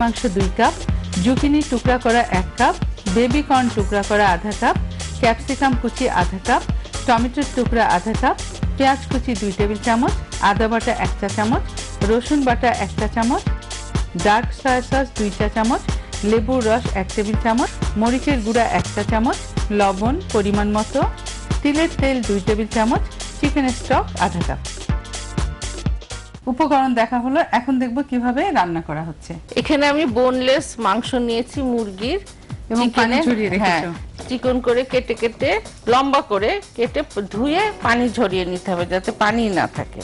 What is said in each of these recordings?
মাংস 2 cup, zucchini টুকরা করা 1 কাপ, বেবি কর্ন টুকরা করা আধা কাপ, ক্যাপসিকাম কুচি আধা কাপ, টমেটোর টুকরা আধা কাপ, পেঁয়াজ কুচি 2 টেবিল চামচ, আদা বাটা 1 চা চামচ, রসুন বাটা 1 চা চামচ, ডার্ক সয়া সস 2 চা চামচ, লেবুর রস 1 টেবিল চামচ, মরিচের গুঁড়া 1 চা চামচ, লবণ পরিমাণ মতো, তিলের তেল 2 টেবিল চামচ, চিকেন স্টক আধা কাপ। উপকরণ দেখা হলো, এখন দেখব কিভাবে রান্না করা হচ্ছে। এখানে আমি বোনলেস মাংস নিয়েছি মুরগির এবং পানি ঝরিয়ে রেখেছো। চিকন করে কেটে কেটে লম্বা করে কেটে ধুয়ে পানি ঝরিয়ে নিতে হবে যাতে পানি না থাকে।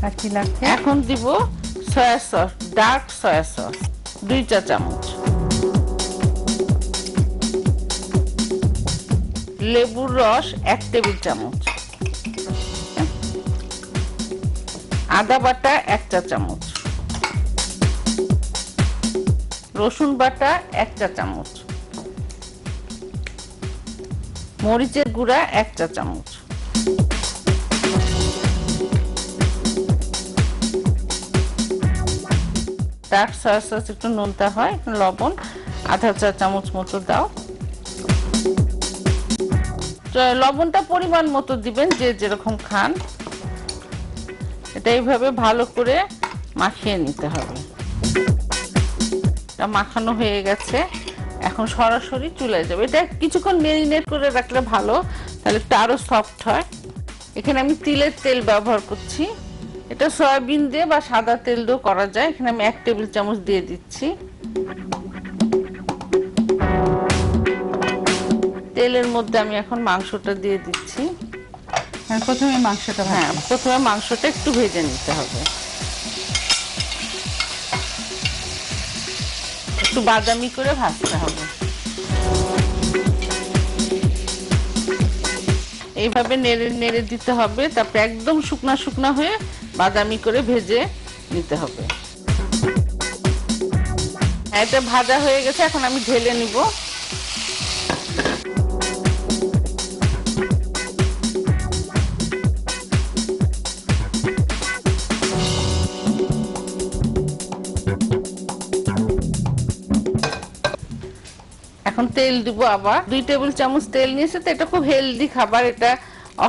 আর কি লাগছে? এখন দিব soya sauce, dark soya sauce 2 চা চামচ, লেবুর রস 1 টেবিল চামচ, আদা বাটা 1 চা চামচ, রসুন বাটা 1 চা চামচ, মরিচের গুঁড়া 1 চা চামচ, ডার্ক সয়া সস একটু নোনতা হয়, লবণ আধা চা চামচ মতো দাও। লবণটা পরিমাণ মতো দিবেন, যে যেরকম খান। এটা এইভাবে ভালো করে মাখিয়ে নিতে হবে। এটা মাখানো হয়ে গেছে, এখন সরাসরি চুলায় যাবে। এটা কিছুক্ষণ মেরিনেট করে রাখলে ভালো, তাহলে এটা আরো সফট হয়। এখানে আমি তিলের তেল ব্যবহার করছি, এটা সয়াবিন দিয়ে বা সাদা তেল দিয়েও করা যায়। এখানে আমি 1 টেবিল চামচ দিয়ে দিচ্ছি। তেলের মধ্যে আমি এখন মাংসটা দিয়ে দিচ্ছি। প্রথমে মাংসটা, প্রথমে মাংসটা একটু ভেজে নিতে হবে, একটু বাদামি করে ভাজতে হবে। এইভাবে নেড়ে নেড়ে দিতে হবে, তারপরে একদম শুকনা শুকনা হয়ে বাদামি করে ভেজে নিতে হবে। এটা ভাজা হয়ে গেছে, এখন আমি ঢেলে নিব। এখন তেল দিব আবার 2 টেবিল চামচ তেল নিয়েছে। তো এটা খুব হেলদি খাবার, এটা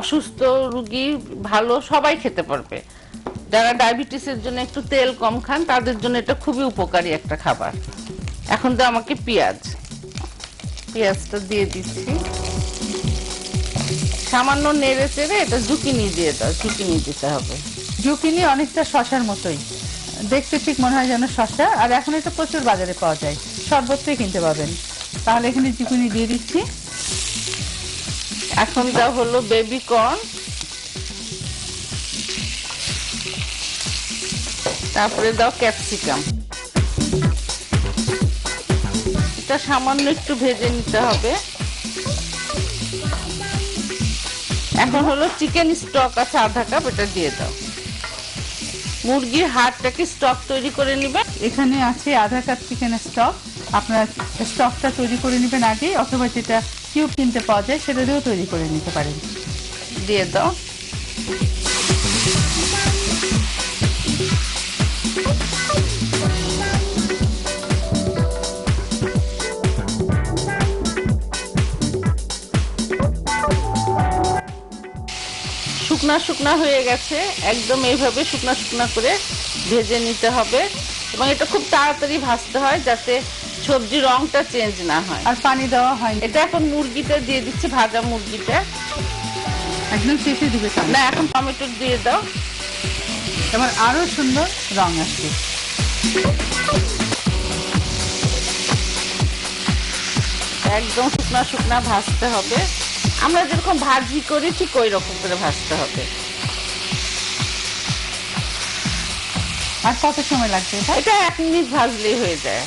অসুস্থ রোগী ভালো সবাই খেতে পারবে। যারা ডায়াবেটিসের জন্য একটু তেল কম খান তাদের জন্য এটা খুবই উপকারী একটা খাবার। এখন তো আমাকে পেঁয়াজটা দিয়ে দিচ্ছি, সামান্য নেড়ে চেড়ে এটা জুকিনি দিয়ে দাও, জুকিনি দিতে হবে। জুকিনি অনেকটা শশার মতোই দেখতে, ঠিক মনে হয় যেন শশা। আর এখন এটা প্রচুর বাজারে পাওয়া যায়, সর্বত্রই কিনতে পাবেন। তাহলে এখানে জুকিনি দিয়ে দিচ্ছি। এখন দাও হলো বেবি কর্ন, তারপরে দাও ক্যাপসিকাম। এটা সামান্য একটু ভেজে নিতে হবে। এখন হলো চিকেন স্টক আছে আধা কাপ, এটা দিয়ে দাও। মুরগির হাড়টাকে স্টক তৈরি করে নেবেন। এখানে আছে আধা কাপ চিকেন স্টক। আপনারা স্টকটা তৈরি করে নেবেন আগে, অথবা যেটা কিউব কিনতে পাওয়া যায় সেটা দিয়েও তৈরি করে নিতে পারেন। দিয়ে দাও। শুকনা শুকনা হয়ে গেছে, একদম এইভাবে শুকনা শুকনা করে ভেজে নিতে হবে। এবং এটা খুব তাড়াতাড়ি ভাজতে হয় যাতে সবজির রংটা চেঞ্জ না হয়। আর পানি দেওয়া হয় এটা এখন মুরগিটা দিয়ে দিচ্ছি, ভাজা মুরগিটা একদম শেষে দিবে না, এখন টমেটো দিয়ে দাও, এবার আরো সুন্দর রং আসবে। একদম শুকনা শুকনা ভাজতে হবে, আমরা যেরকম ভাজি করি ঠিক ওই রকম করে ভাজতে হবে। আর কত সময় লাগবে? এটা 1 মিনিট ভাজলেই হয়ে যায়,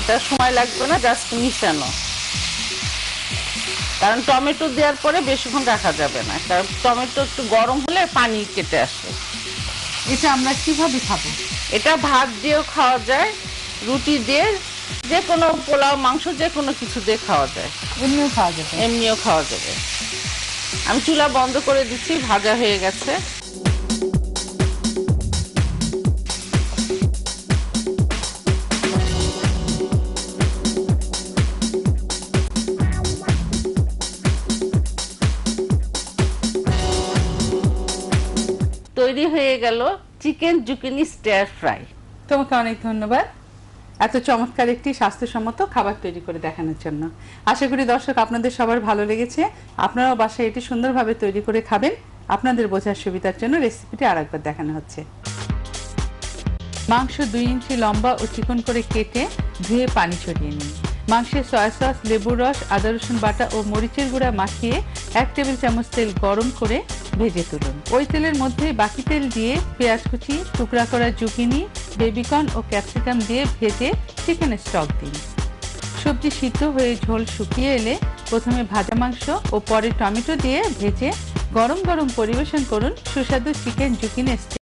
এটা সময় লাগবে না, জাস্ট মিশানো। কারণ টমেটো দেওয়ার পরে বেশিক্ষণ রাখা যাবে না, কারণ টমেটো একটু গরম হলে পানি কেটে আসে। এটা আমরা কিভাবে খাবো? এটা ভাত দিয়েও খাওয়া যায়, রুটি দিয়ে, যে কোনো পোলাও মাংস যে কোনো কিছু দিয়ে খাওয়া যায়, এমনিও খাওয়া যাবে। এমনিও খাওয়া যাবে। আমি চুলা বন্ধ করে দিচ্ছি, ভাজা হয়ে গেছে। তৈরি হয়ে গেল চিকেন জুকিনি স্টার ফ্রাই। তোমাকে অনেক ধন্যবাদ এত চমৎকার একটি স্বাস্থ্যসম্মত খাবার তৈরি করে দেখানোর জন্য। আশা করি দর্শক আপনাদের সবার ভালো লেগেছে। আপনারাও বাসায় এটি সুন্দরভাবে তৈরি করে খাবেন। আপনাদের বোঝার সুবিধার জন্য রেসিপিটি আরেকবার দেখানো হচ্ছে। মাংস 2 ইঞ্চি লম্বা ও চিকন করে কেটে ধুয়ে পানি ছড়িয়ে নিন। মাংসে সয়া সস, লেবুর রস, আদা রসুন বাটা ও মরিচের গুঁড়া মাখিয়ে 1 টেবিল চামচ তেল গরম করে ভেজে তুলুন। ওই তেলের মধ্যে বাকি তেল দিয়ে পেঁয়াজ কুচি, টুকরা করা জুকিনি, বেবিকর্ন ও ক্যাপসিকাম দিয়ে ভেজে চিকেনের স্টক দিন। সবজি সিদ্ধ হয়ে ঝোল শুকিয়ে এলে প্রথমে ভাজা মাংস ও পরে টমেটো দিয়ে ভেজে গরম গরম পরিবেশন করুন সুস্বাদু চিকেন জুকিনি।